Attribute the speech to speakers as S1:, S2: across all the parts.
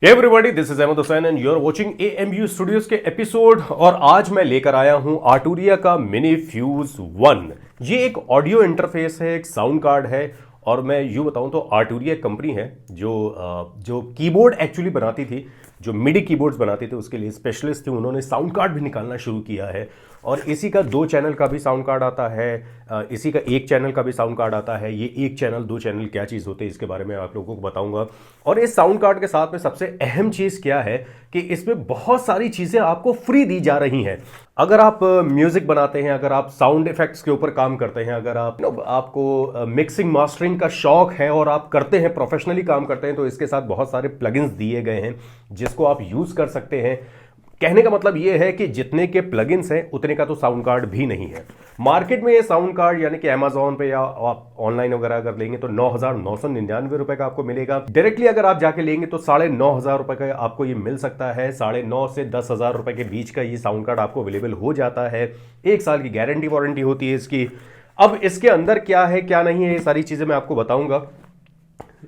S1: Everybody, this is Ahmad Hussain and you are watching AMU studios के episode. और आज मैं लेकर आया हूं आर्टुरिया का मिनी फ्यूज 1। ये एक ऑडियो इंटरफेस है, एक साउंड कार्ड है। और मैं यूँ बताऊं तो आर्टुरिया कंपनी है जो कीबोर्ड एक्चुअली बनाती थी, जो मिडी कीबोर्ड्स बनाते थे उसके लिए स्पेशलिस्ट थे। उन्होंने साउंड कार्ड भी निकालना शुरू किया है और इसी का 2 चैनल का भी साउंड कार्ड आता है, इसी का 1 चैनल का भी साउंड कार्ड आता है। ये 1 चैनल 2 चैनल क्या चीज़ होते हैं इसके बारे में आप लोगों को बताऊंगा। और इस साउंड कार्ड के साथ में सबसे अहम चीज़ क्या है कि इसमें बहुत सारी चीज़ें आपको फ्री दी जा रही हैं। अगर आप म्यूज़िक बनाते हैं, अगर आप साउंड इफेक्ट्स के ऊपर काम करते हैं, अगर आपको मिक्सिंग मास्टरिंग का शौक है और आप करते हैं, प्रोफेशनली काम करते हैं, तो इसके साथ बहुत सारे प्लगइन्स दिए गए हैं जिसको आप यूज़ कर सकते हैं। कहने का मतलब यह है कि जितने के प्लगइन्स हैं उतने का तो साउंड कार्ड भी नहीं है। मार्केट में ये साउंड कार्ड यानी कि अमेजोन पे या आप ऑनलाइन वगैरह अगर लेंगे तो 9,999 रुपए का आपको मिलेगा। डायरेक्टली अगर आप जाके लेंगे तो 9,500 रुपए का आपको ये मिल सकता है। 9,500 से 10,000 रुपए के बीच का ये साउंड कार्ड आपको अवेलेबल हो जाता है। 1 साल की गारंटी वारंटी होती है इसकी। अब इसके अंदर क्या है क्या नहीं है ये सारी चीजें मैं आपको बताऊंगा।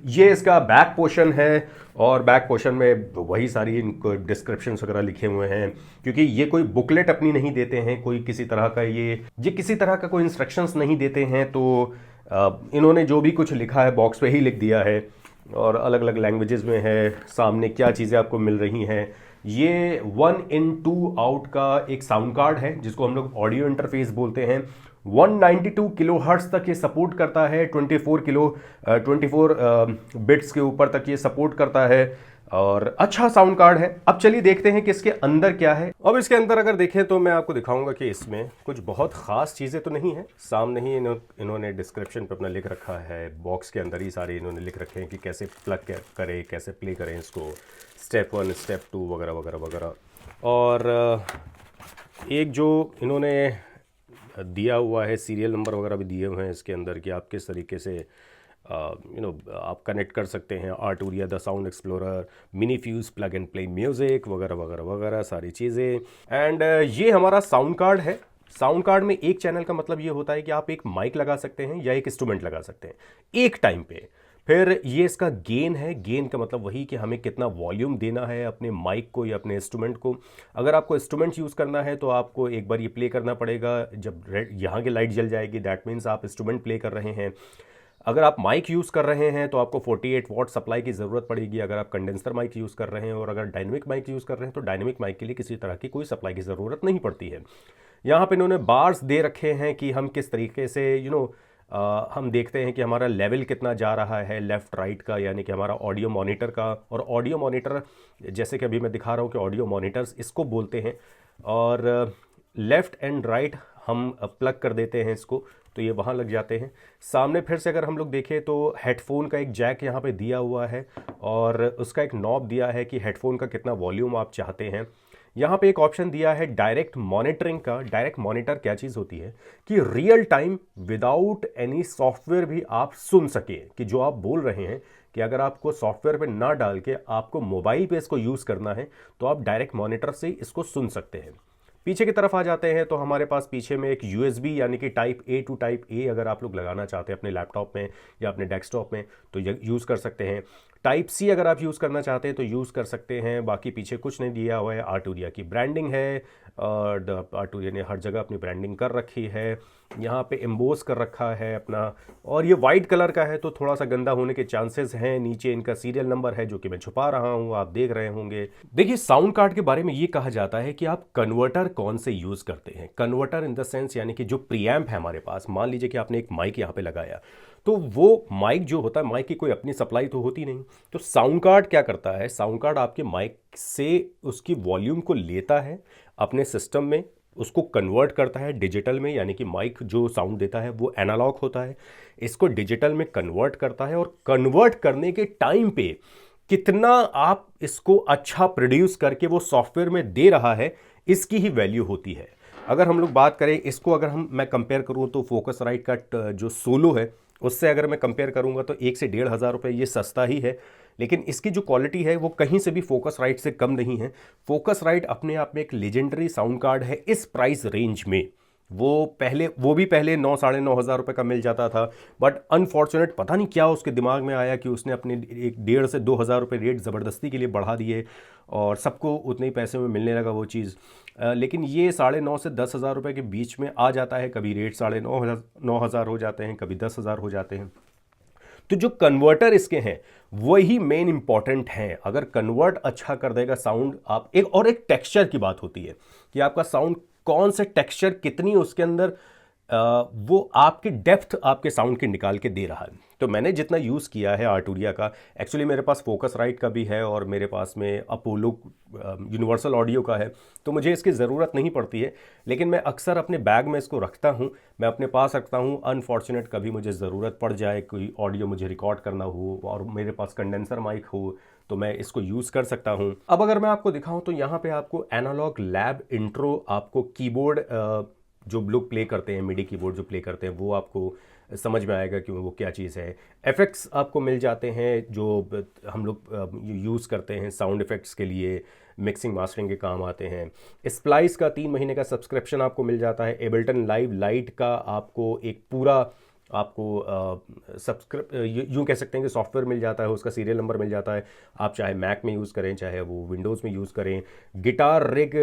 S1: ये इसका बैक पोर्शन है और बैक पोर्शन में वही सारी इनको डिस्क्रिप्शन वगैरह लिखे हुए हैं, क्योंकि ये कोई बुकलेट अपनी नहीं देते हैं, कोई किसी तरह का ये किसी तरह का कोई इंस्ट्रक्शंस नहीं देते हैं। तो इन्होंने जो भी कुछ लिखा है बॉक्स पे ही लिख दिया है और अलग अलग लैंग्वेजेस में है। सामने क्या चीज़ें आपको मिल रही हैं। ये 1 in 2 आउट का एक साउंड कार्ड है जिसको हम लोग ऑडियो इंटरफेस बोलते हैं। 192 किलो हर्ट्ज तक ये सपोर्ट करता है। 24 बिट्स के ऊपर तक ये सपोर्ट करता है और अच्छा साउंड कार्ड है। अब चलिए देखते हैं कि इसके अंदर क्या है। अब इसके अंदर अगर देखें तो मैं आपको दिखाऊंगा कि इसमें कुछ बहुत खास चीज़ें तो नहीं है। सामने ही इन्होंने डिस्क्रिप्शन पे अपना लिख रखा है, बॉक्स के अंदर ही सारे इन्होंने लिख रखे हैं कि कैसे प्लग करें, कैसे प्ले करें इसको, स्टेप 1 स्टेप 2 वगैरह वगैरह वगैरह। और एक जो इन्होंने दिया हुआ है सीरियल नंबर वगैरह भी दिए हुए हैं इसके अंदर कि आप किस तरीके से आप कनेक्ट कर सकते हैं Arturia the sound explorer mini fuse plug and play music वगैरह वगैरह वगैरह सारी चीज़ें। एंड ये हमारा साउंड कार्ड है। साउंड कार्ड में 1 चैनल का मतलब ये होता है कि आप एक माइक लगा सकते हैं या एक इंस्ट्रूमेंट लगा सकते हैं एक टाइम पे। फिर ये इसका गेन है। गेन का मतलब वही कि हमें कितना वॉल्यूम देना है अपने माइक को या अपने इंस्ट्रूमेंट को। अगर आपको इंस्ट्रूमेंट यूज़ करना है तो आपको एक बार ये प्ले करना पड़ेगा। जब यहाँ की लाइट जल जाएगी दैट मीन्स आप इंस्ट्रूमेंट प्ले कर रहे हैं। अगर आप माइक यूज़ कर रहे हैं तो आपको 48 वॉट सप्लाई की ज़रूरत पड़ेगी। अगर आप कंडेंसर माइक यूज़ कर रहे हैं और अगर डायनेमिक माइक यूज़ कर रहे हैं तो डायनेमिक माइक के लिए किसी तरह की कोई सप्लाई की ज़रूरत नहीं पड़ती है। यहाँ पे इन्होंने बार्स दे रखे हैं कि हम किस तरीके से हम देखते हैं कि हमारा लेवल कितना जा रहा है लेफ़्ट राइट का, यानी कि हमारा ऑडियो मॉनिटर का। और ऑडियो मॉनिटर जैसे कि अभी मैं दिखा रहा हूँ कि ऑडियो मॉनिटर्स इसको बोलते हैं। और लेफ़्ट एंड राइट हम प्लग कर देते हैं इसको तो ये वहाँ लग जाते हैं। सामने फिर से अगर हम लोग देखें तो हेडफोन का एक जैक यहाँ पे दिया हुआ है और उसका एक नॉब दिया है कि हेडफोन का कितना वॉल्यूम आप चाहते हैं। यहाँ पे एक ऑप्शन दिया है डायरेक्ट मॉनिटरिंग का। डायरेक्ट मॉनिटर क्या चीज़ होती है कि real time without any software भी आप सुन सके कि जो आप बोल रहे हैं कि अगर आपको सॉफ्टवेयर पे ना डाल के आपको मोबाइल पे इसको यूज़ करना है तो आप डायरेक्ट मॉनिटर से इसको सुन सकते हैं। पीछे की तरफ आ जाते हैं तो हमारे पास पीछे में एक USB यानी कि type A to type A अगर आप लोग लगाना चाहते हैं अपने लैपटॉप में या अपने डेस्कटॉप में तो यूज़ कर सकते हैं। टाइप C अगर आप यूज़ करना चाहते हैं तो यूज़ कर सकते हैं। बाकी पीछे कुछ नहीं दिया हुआ है। आर्टुरिया की ब्रांडिंग है और आर्टुरिया ने हर जगह अपनी ब्रांडिंग कर रखी है। यहाँ पे एम्बोस कर रखा है अपना। और ये वाइट कलर का है तो थोड़ा सा गंदा होने के चांसेस हैं। नीचे इनका सीरियल नंबर है जो कि मैं छुपा रहा हूँ, आप देख रहे होंगे। देखिए साउंड कार्ड के बारे में ये कहा जाता है कि आप कन्वर्टर कौन से यूज़ करते हैं। कन्वर्टर इन द सेंस यानी कि जो प्रीएम्प है हमारे पास, मान लीजिए कि आपने एक माइक यहाँ पे लगाया तो वो माइक जो होता है, माइक की कोई अपनी सप्लाई तो होती नहीं। तो साउंड कार्ड क्या करता है, साउंड कार्ड आपके माइक से उसकी वॉल्यूम को लेता है अपने सिस्टम में, उसको कन्वर्ट करता है डिजिटल में, यानी कि माइक जो साउंड देता है वो एनालॉग होता है, इसको डिजिटल में कन्वर्ट करता है। और कन्वर्ट करने के टाइम पे कितना आप इसको अच्छा प्रोड्यूस करके वो सॉफ्टवेयर में दे रहा है इसकी ही वैल्यू होती है। अगर हम लोग बात करें इसको, अगर मैं कंपेयर करूँ तो फोकस राइट का जो सोलो है उससे अगर मैं कंपेयर करूंगा तो 1 से 1,500 रुपये ये सस्ता ही है। लेकिन इसकी जो क्वालिटी है वो कहीं से भी फोकस राइट से कम नहीं है। फोकस राइट अपने आप में एक लेजेंडरी साउंड कार्ड है इस प्राइस रेंज में। वो भी पहले 9 साढ़े 9 हज़ार रुपये का मिल जाता था। बट अनफॉर्चुनेट पता नहीं क्या उसके दिमाग में आया कि उसने अपने एक 1.5 से 2 हज़ार रुपये रेट ज़बरदस्ती के लिए बढ़ा दिए और सबको उतने ही पैसे में मिलने लगा वो चीज़। लेकिन ये 9.5 से 10 हज़ार रुपये के बीच में आ जाता है। कभी रेट 9.5 हज़ार हो जाते हैं, कभी 10 हज़ार हो जाते हैं। तो जो कन्वर्टर इसके हैं वही मेन इंपॉर्टेंट हैं। अगर कन्वर्ट अच्छा कर देगा साउंड, आप एक टेक्सचर की बात होती है कि आपका साउंड कौन से टेक्सचर कितनी उसके अंदर वो आपकी डेप्थ आपके साउंड की निकाल के दे रहा है। तो मैंने जितना यूज़ किया है आर्टूरिया का, एक्चुअली मेरे पास फोकस राइट का भी है और मेरे पास में अपोलो यूनिवर्सल ऑडियो का है, तो मुझे इसकी ज़रूरत नहीं पड़ती है। लेकिन मैं अक्सर अपने बैग में इसको रखता हूँ, मैं अपने पास रखता हूँ। अनफॉर्चुनेट कभी मुझे ज़रूरत पड़ जाए, कोई ऑडियो मुझे रिकॉर्ड करना हो और मेरे पास कंडेंसर माइक हो, तो मैं इसको यूज़ कर सकता हूँ। अब अगर मैं आपको दिखाऊँ तो यहाँ पे आपको एनालॉग लैब इंट्रो, आपको कीबोर्ड जो लोग प्ले करते हैं, मिडी कीबोर्ड जो प्ले करते हैं, वो आपको समझ में आएगा कि वो क्या चीज़ है। इफ़ेक्ट्स आपको मिल जाते हैं जो हम लोग यूज़ करते हैं साउंड इफ़ेक्ट्स के लिए, मिक्सिंग मास्टरिंग के काम आते हैं। स्प्लाइस का 3 महीने का सब्सक्रिप्शन आपको मिल जाता है। एबल्टन लाइव लाइट का आपको एक पूरा यूँ कह सकते हैं कि सॉफ्टवेयर मिल जाता है, उसका सीरियल नंबर मिल जाता है। आप चाहे मैक में यूज़ करें, चाहे वो विंडोज़ में यूज़ करें। गिटार रिग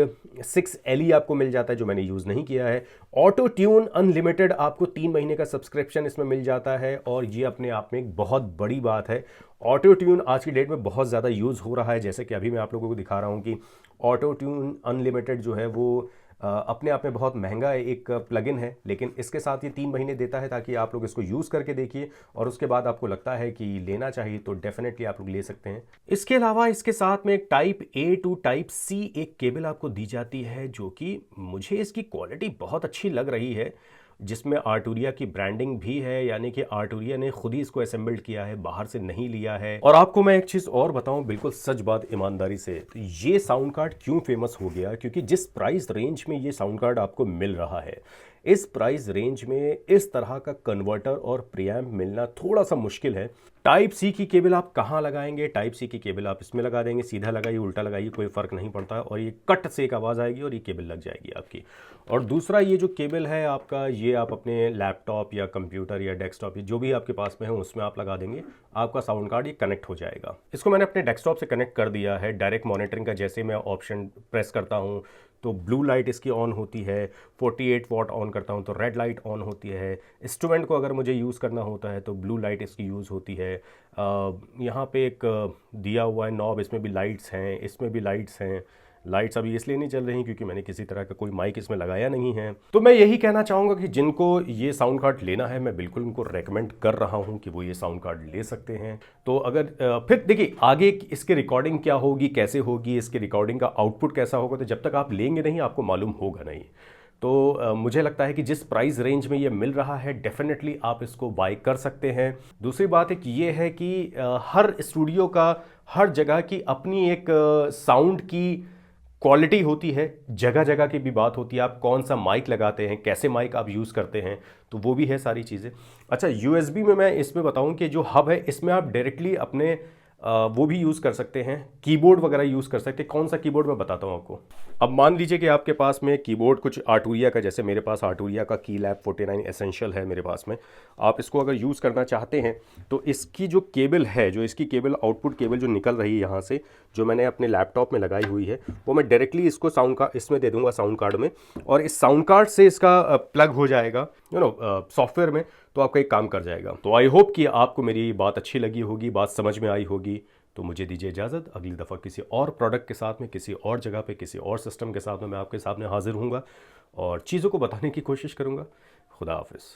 S1: 6 LE आपको मिल जाता है, जो मैंने यूज़ नहीं किया है। ऑटो ट्यून अनलिमिटेड आपको 3 महीने का सब्सक्रिप्शन इसमें मिल जाता है और ये अपने आप में एक बहुत बड़ी बात है। ऑटो ट्यून आज की डेट में बहुत ज़्यादा यूज़ हो रहा है, जैसे कि अभी मैं आप लोगों को दिखा रहा हूँ कि ऑटो ट्यून अनलिमिटेड जो है वो अपने आप में बहुत महंगा एक प्लगइन है, लेकिन इसके साथ ये 3 महीने देता है ताकि आप लोग इसको यूज़ करके देखिए और उसके बाद आपको लगता है कि लेना चाहिए तो डेफिनेटली आप लोग ले सकते हैं। इसके अलावा इसके साथ में एक type A to type C एक केबल आपको दी जाती है, जो कि मुझे इसकी क्वालिटी बहुत अच्छी लग रही है, जिसमें आर्टूरिया की ब्रांडिंग भी है, यानी कि आर्टूरिया ने खुद ही इसको असेंबल्ड किया है, बाहर से नहीं लिया है। और आपको मैं एक चीज़ और बताऊं, बिल्कुल सच बात ईमानदारी से, तो ये साउंड कार्ड क्यों फेमस हो गया, क्योंकि जिस प्राइस रेंज में ये साउंड कार्ड आपको मिल रहा है, इस प्राइस रेंज में इस तरह का कन्वर्टर और प्रीएम्प मिलना थोड़ा सा मुश्किल है। टाइप C की केबल आप कहाँ लगाएंगे? टाइप C की केबल आप इसमें लगा देंगे, सीधा लगाइए उल्टा लगाइए, कोई फ़र्क नहीं पड़ता, और ये कट से एक आवाज़ आएगी और ये केबल लग जाएगी आपकी। और दूसरा, ये जो केबल है आपका, ये आप अपने लैपटॉप या कंप्यूटर या डेस्कटॉप या जो भी आपके पास में है उसमें आप लगा देंगे, आपका साउंड कार्ड ये कनेक्ट हो जाएगा। इसको मैंने अपने डेस्कटॉप से कनेक्ट कर दिया है। डायरेक्ट मॉनिटरिंग का जैसे मैं ऑप्शन प्रेस करता हूँ तो ब्लू लाइट इसकी ऑन होती है, 48 वॉट ऑन करता हूँ तो रेड लाइट ऑन होती है। इंस्ट्रूमेंट को अगर मुझे यूज़ करना होता है तो ब्लू लाइट इसकी यूज़ होती है। यहाँ पे एक दिया हुआ है नॉब, इसमें भी लाइट्स हैं, इसमें भी लाइट्स हैं। लाइट्स अभी इसलिए नहीं चल रही क्योंकि मैंने किसी तरह का कोई माइक इसमें लगाया नहीं है। तो मैं यही कहना चाहूँगा कि जिनको ये साउंड कार्ड लेना है, मैं बिल्कुल उनको रेकमेंड कर रहा हूँ कि वो ये साउंड कार्ड ले सकते हैं। तो अगर फिर देखिए आगे इसकी रिकॉर्डिंग क्या होगी, कैसे होगी, इसके रिकॉर्डिंग का आउटपुट कैसा होगा, तो जब तक आप लेंगे नहीं आपको मालूम होगा नहीं। तो मुझे लगता है कि जिस प्राइस रेंज में ये मिल रहा है, डेफिनेटली आप इसको बाय कर सकते हैं। दूसरी बात एक ये है कि हर स्टूडियो का, हर जगह की अपनी एक साउंड की क्वालिटी होती है, जगह जगह की भी बात होती है, आप कौन सा माइक लगाते हैं, कैसे माइक आप यूज़ करते हैं, तो वो भी है सारी चीज़ें। अच्छा, USB में मैं इसमें बताऊं कि जो हब है इसमें आप डायरेक्टली अपने वो भी यूज़ कर सकते हैं, कीबोर्ड वगैरह यूज़ कर सकते हैं। कौन सा कीबोर्ड मैं बताता हूँ आपको। अब मान लीजिए कि आपके पास में कीबोर्ड कुछ आर्टूरिया का, जैसे मेरे पास आर्टूरिया का की लैब 49 एसेंशियल है मेरे पास में। आप इसको अगर यूज़ करना चाहते हैं तो इसकी जो केबल है, जो इसकी केबल, आउटपुट केबल जो निकल रही है यहाँ से, जो मैंने अपने लैपटॉप में लगाई हुई है, वो मैं डायरेक्टली इसको साउंड का इसमें दे दूँगा साउंड कार्ड में, और इस साउंड कार्ड से इसका प्लग हो जाएगा सॉफ्टवेयर में, तो आपका एक काम कर जाएगा। तो आई होप कि आपको मेरी बात अच्छी लगी होगी, बात समझ में आई होगी। तो मुझे दीजिए इजाज़त, अगली दफ़ा किसी और प्रोडक्ट के साथ में, किसी और जगह पे, किसी और सिस्टम के साथ में मैं आपके सामने हाजिर हूँगा और चीज़ों को बताने की कोशिश करूँगा। खुदा हाफिज़।